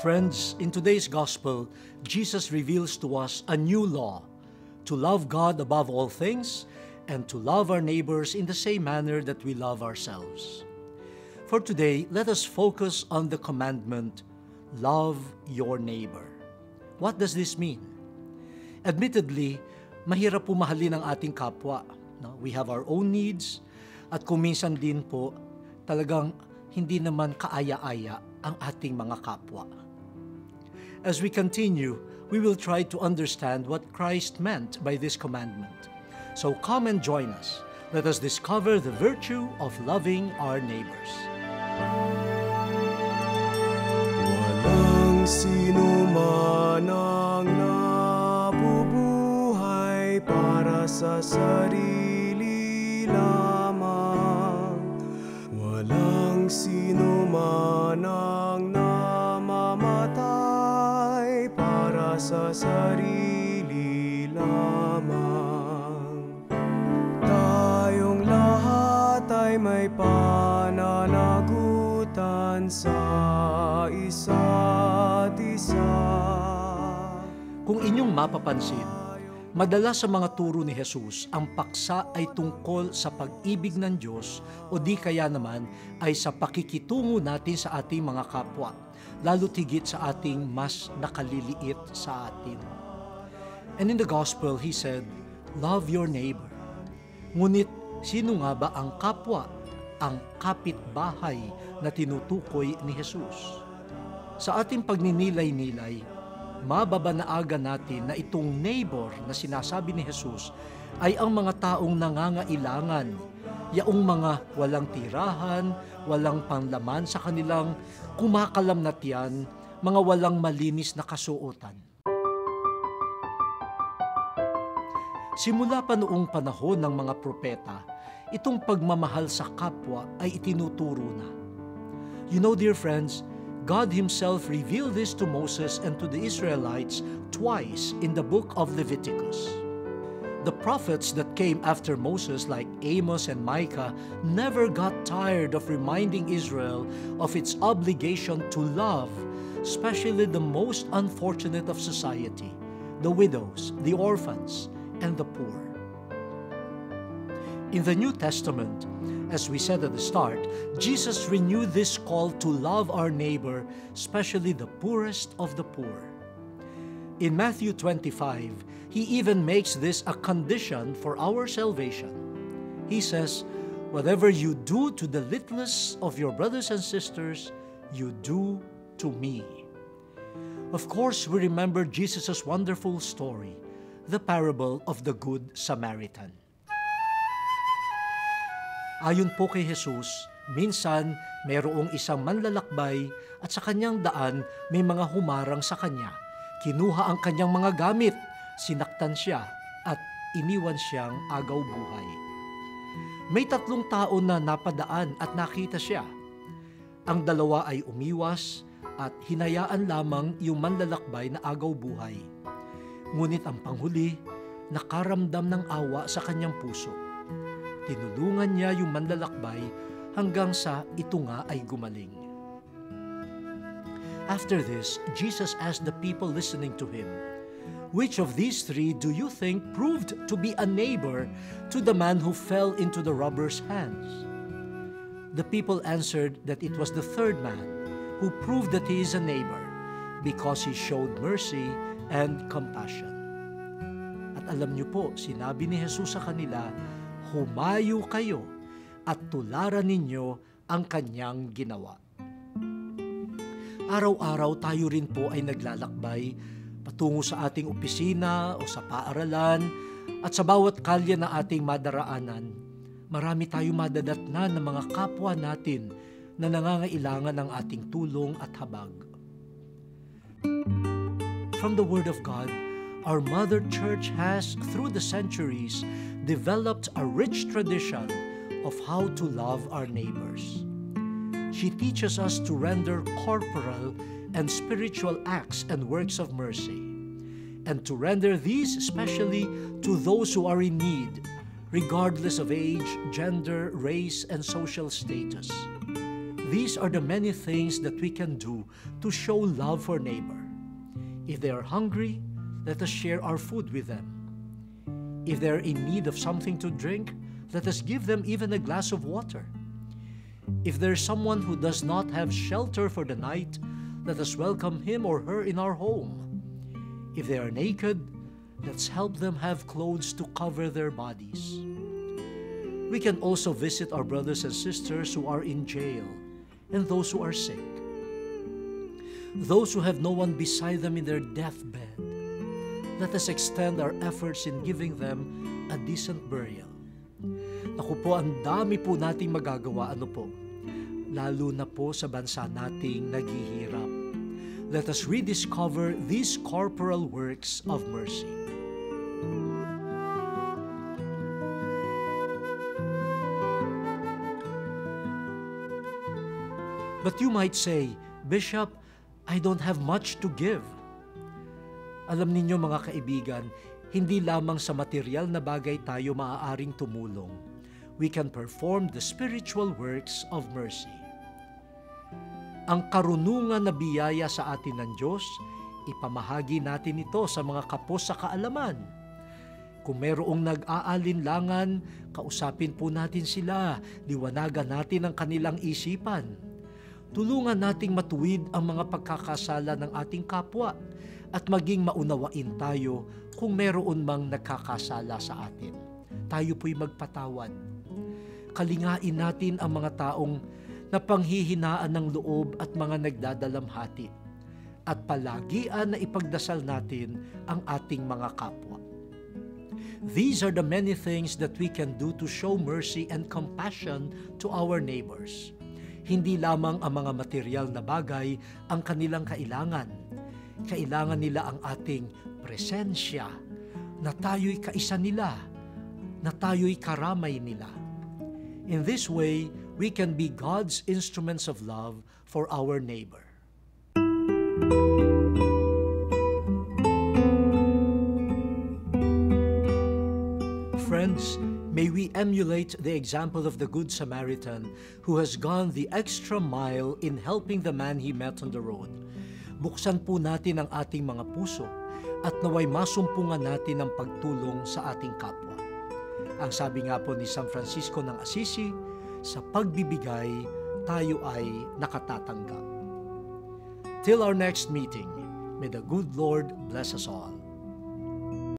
Friends, in today's gospel, Jesus reveals to us a new law, to love God above all things and to love our neighbors in the same manner that we love ourselves. For today, let us focus on the commandment, love your neighbor. What does this mean? Admittedly, mahirap po mahalin ang ating kapwa. No? We have our own needs at kung minsan din po, talagang hindi naman kaaya-aya ang ating mga kapwa. As we continue, we will try to understand what Christ meant by this commandment. So come and join us. Let us discover the virtue of loving our neighbors. Walang sino man ang nabubuhay para sa sarili lamang. Walang sino man ang namamatay para sa sarili lamang. Tayong lahat ay may pananagutan sa isa't isa. Kung inyong mapapansin, madalas sa mga turo ni Jesus, ang paksa ay tungkol sa pag-ibig ng Diyos o di kaya naman ay sa pakikitungo natin sa ating mga kapwa, lalo tigit sa ating mas nakaliliit sa atin. And in the gospel, He said, love your neighbor. Ngunit sino nga ba ang kapwa, ang kapitbahay na tinutukoy ni Jesus? Sa ating pagninilay-nilay, mababanaaga natin na itong neighbor na sinasabi ni Jesus ay ang mga taong nangangailangan, yaong mga walang tirahan, walang panlaman sa kanilang kumakalamnat yan, mga walang malinis na kasuotan. Simula pa noong panahon ng mga propeta, itong pagmamahal sa kapwa ay itinuturo na. You know, dear friends, God Himself revealed this to Moses and to the Israelites twice in the book of Leviticus. The prophets that came after Moses, like Amos and Micah, never got tired of reminding Israel of its obligation to love, especially the most unfortunate of society, the widows, the orphans, and the poor. In the New Testament, as we said at the start, Jesus renewed this call to love our neighbor, especially the poorest of the poor. In Matthew 25, He even makes this a condition for our salvation. He says, whatever you do to the littlest of your brothers and sisters, you do to me. Of course, we remember Jesus' wonderful story, the parable of the Good Samaritan. Ayon po kay Jesus, minsan mayroong isang manlalakbay at sa kanyang daan may mga humarang sa kanya. Kinuha ang kanyang mga gamit, sinaktan siya at iniwan siyang agaw buhay. May 3 tao na napadaan at nakita siya. Ang 2 ay umiwas at hinayaan lamang yung manlalakbay na agaw buhay. Ngunit ang panghuli, nakaramdam ng awa sa kanyang puso. Tinulungan niya yung manlalakbay hanggang sa ito nga ay gumaling. After this, Jesus asked the people listening to Him, which of these 3 do you think proved to be a neighbor to the man who fell into the robber's hands? The people answered that it was the 3rd man who proved that he is a neighbor because he showed mercy and compassion. At alam niyo po, sinabi ni Jesus sa kanila, humayo kayo at tularan ninyo ang kanyang ginawa. Araw-araw tayo rin po ay naglalakbay patungo sa ating opisina o sa paaralan at sa bawat kalye na ating madaraanan. Marami tayong madadatnan ng mga kapwa natin na nangangailangan ng ating tulong at habag. From the Word of God, our Mother Church has, through the centuries, developed a rich tradition of how to love our neighbors. She teaches us to render corporal and spiritual acts and works of mercy, and to render these especially to those who are in need, regardless of age, gender, race, and social status. These are the many things that we can do to show love for neighbor. If they are hungry, let us share our food with them. If they are in need of something to drink, let us give them even a glass of water. If there is someone who does not have shelter for the night, let us welcome him or her in our home. If they are naked, let's help them have clothes to cover their bodies. We can also visit our brothers and sisters who are in jail and those who are sick. Those who have no one beside them in their deathbed, let us extend our efforts in giving them a decent burial. Naku po, ang dami po nating magagawa, lalo na po sa bansa nating naghihirap. Let us rediscover these corporal works of mercy. But you might say, Bishop, I don't have much to give. Alam ninyo mga kaibigan, hindi lamang sa material na bagay tayo maaaring tumulong. We can perform the spiritual works of mercy. Ang karunungan na biyaya sa atin ng Diyos, ipamahagi natin ito sa mga kapos sa kaalaman. Kung mayroong nag-aalinlangan, kausapin po natin sila, liwanagan natin ang kanilang isipan. Tulungan nating matuwid ang mga pagkakasala ng ating kapwa at maging maunawain tayo kung mayroon mang nagkakasala sa atin. Tayo po'y magpatawad. Kalingain natin ang mga taong napanghihinaan ng loob at mga nagdadalamhati at palagian na ipagdasal natin ang ating mga kapwa. These are the many things that we can do to show mercy and compassion to our neighbors. Hindi lamang ang mga material na bagay ang kanilang kailangan. Kailangan nila ang ating presensya, na tayo'y kaisa nila, na tayo'y karamay nila. In this way, we can be God's instruments of love for our neighbor. Friends, may we emulate the example of the Good Samaritan who has gone the extra mile in helping the man he met on the road. Buksan po natin ang ating mga puso at naway masumpungan natin ang pagtulong sa ating kapwa. Ang sabi nga po ni San Francisco ng Assisi, sa pagbibigay, tayo ay nakatatanggap. Till our next meeting, may the good Lord bless us all.